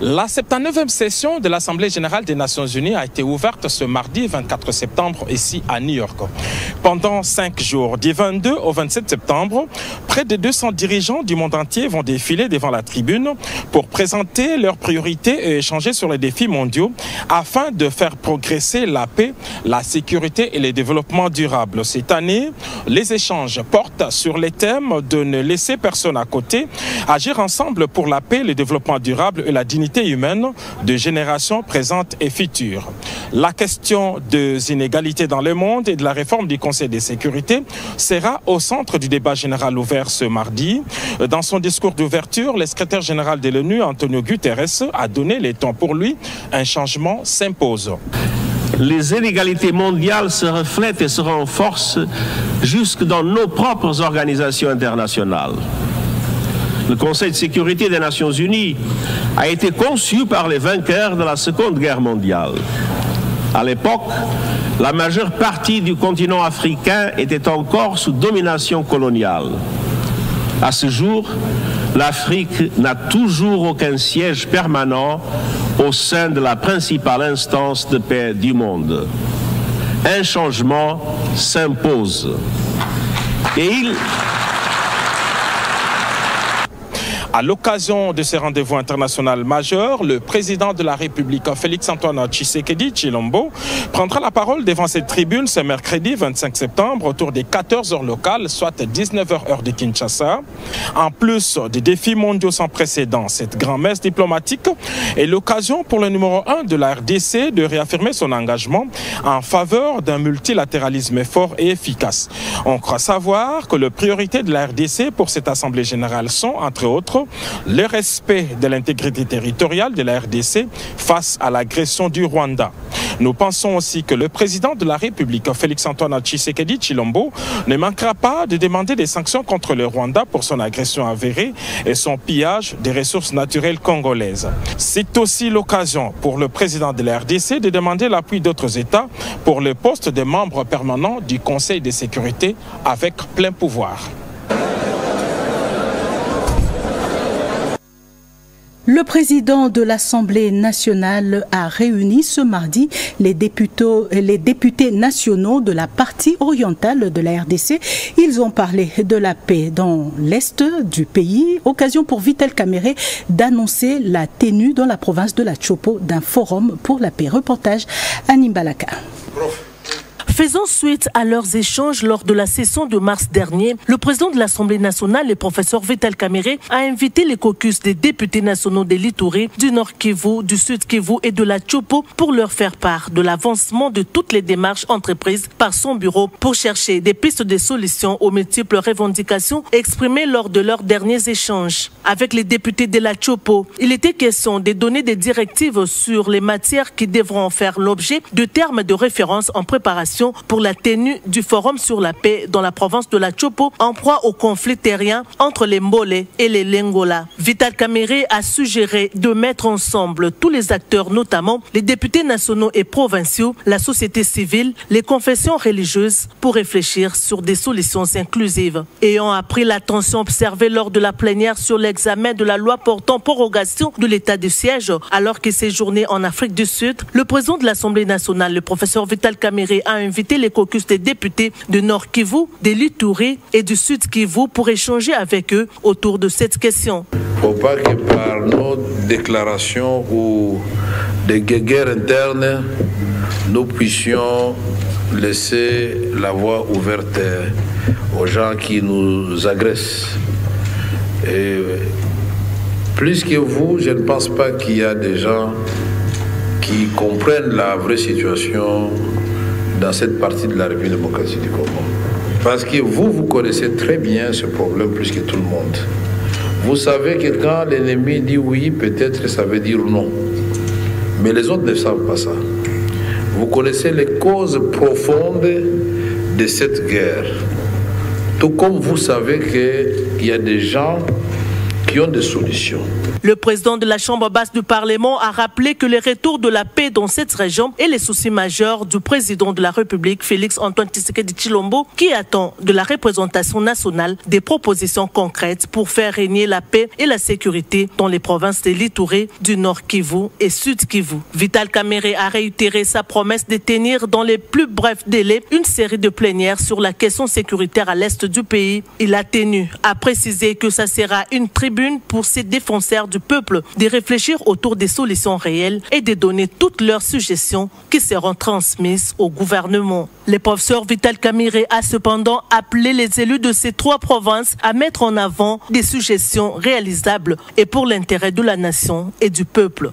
La 79e session de l'Assemblée générale des Nations unies a été ouverte ce mardi 24 septembre ici à New York. Pendant 5 jours, du 22 au 27 septembre, près de 200 dirigeants du monde entier vont défiler devant la tribune pour présenter leurs priorités et échanger sur les défis mondiaux afin de faire progresser la paix, la sécurité et le développement durable. Cette année, les échanges portent sur les thèmes de ne laisser personne à côté, agir ensemble pour la paix, le développement durable et la dignité humaine de générations présentes et futures. La question des inégalités dans le monde et de la réforme du Conseil de sécurité sera au centre du débat général ouvert ce mardi. Dans son discours d'ouverture, le secrétaire général de l'ONU, Antonio Guterres, a donné les temps pour lui. Un changement s'impose. Les inégalités mondiales se reflètent et se renforcent jusque dans nos propres organisations internationales. Le Conseil de sécurité des Nations unies a été conçu par les vainqueurs de la Seconde Guerre mondiale. À l'époque, la majeure partie du continent africain était encore sous domination coloniale. À ce jour, l'Afrique n'a toujours aucun siège permanent au sein de la principale instance de paix du monde. Un changement s'impose. Et À l'occasion de ces rendez-vous internationaux majeurs, le président de la République, Félix-Antoine Tshisekedi Tshilombo, prendra la parole devant cette tribune ce mercredi 25 septembre autour des 14 heures locales, soit 19 heures heure de Kinshasa. En plus des défis mondiaux sans précédent, cette grand-messe diplomatique est l'occasion pour le numéro 1 de la RDC de réaffirmer son engagement en faveur d'un multilatéralisme fort et efficace. On croit savoir que les priorités de la RDC pour cette Assemblée générale sont, entre autres, le respect de l'intégrité territoriale de la RDC face à l'agression du Rwanda. Nous pensons aussi que le président de la République, Félix-Antoine Tshisekedi Tshilombo, ne manquera pas de demander des sanctions contre le Rwanda pour son agression avérée et son pillage des ressources naturelles congolaises. C'est aussi l'occasion pour le président de la RDC de demander l'appui d'autres États pour le poste de membre permanent du Conseil de sécurité avec plein pouvoir. Le président de l'Assemblée nationale a réuni ce mardi les députés nationaux de la partie orientale de la RDC. Ils ont parlé de la paix dans l'est du pays, occasion pour Vital Kamerhe d'annoncer la tenue dans la province de la Chopo d'un forum pour la paix. Reportage Animbalaka. Faisant suite à leurs échanges lors de la session de mars dernier, le président de l'Assemblée nationale, le professeur Vital Kamerhe, a invité les caucus des députés nationaux de l'Ituri, du Nord Kivu, du Sud Kivu et de la Chopo pour leur faire part de l'avancement de toutes les démarches entreprises par son bureau pour chercher des pistes de solutions aux multiples revendications exprimées lors de leurs derniers échanges. Avec les députés de la Chopo, il était question de donner des directives sur les matières qui devront faire l'objet de termes de référence en préparation pour la tenue du forum sur la paix dans la province de la Chopo en proie au conflit terrien entre les Mbole et les Lengola. Vital Kamerhe a suggéré de mettre ensemble tous les acteurs, notamment les députés nationaux et provinciaux, la société civile, les confessions religieuses pour réfléchir sur des solutions inclusives. Ayant appris la tension observée lors de la plénière sur l'examen de la loi portant prorogation de l'état de siège alors qu'il séjournait en Afrique du Sud, le président de l'Assemblée nationale, le professeur Vital Kamerhe, a invité les caucus des députés de Nord Kivu, de l'Ituri et du Sud Kivu pour échanger avec eux autour de cette question. Il ne faut pas que par nos déclarations ou des guerres internes, nous puissions laisser la voie ouverte aux gens qui nous agressent. Et plus que vous, je ne pense pas qu'il y a des gens qui comprennent la vraie situation dans cette partie de la République démocratique du Congo. Parce que vous connaissez très bien ce problème plus que tout le monde. Vous savez que quand l'ennemi dit oui, peut-être que ça veut dire non. Mais les autres ne savent pas ça. Vous connaissez les causes profondes de cette guerre. Tout comme vous savez qu'il y a des gens qui ont des solutions. Le président de la Chambre basse du Parlement a rappelé que le retour de la paix dans cette région est les soucis majeurs du président de la République, Félix Antoine Tshisekedi Tshilombo, qui attend de la représentation nationale des propositions concrètes pour faire régner la paix et la sécurité dans les provinces de l'Ituri, du Nord Kivu et Sud Kivu. Vital Kamerhe a réitéré sa promesse de tenir dans les plus brefs délais une série de plénières sur la question sécuritaire à l'est du pays. Il a tenu à préciser que ça sera une tribune pour ces défenseurs du peuple de réfléchir autour des solutions réelles et de donner toutes leurs suggestions qui seront transmises au gouvernement. Le professeur Vital Kamerhe a cependant appelé les élus de ces trois provinces à mettre en avant des suggestions réalisables et pour l'intérêt de la nation et du peuple.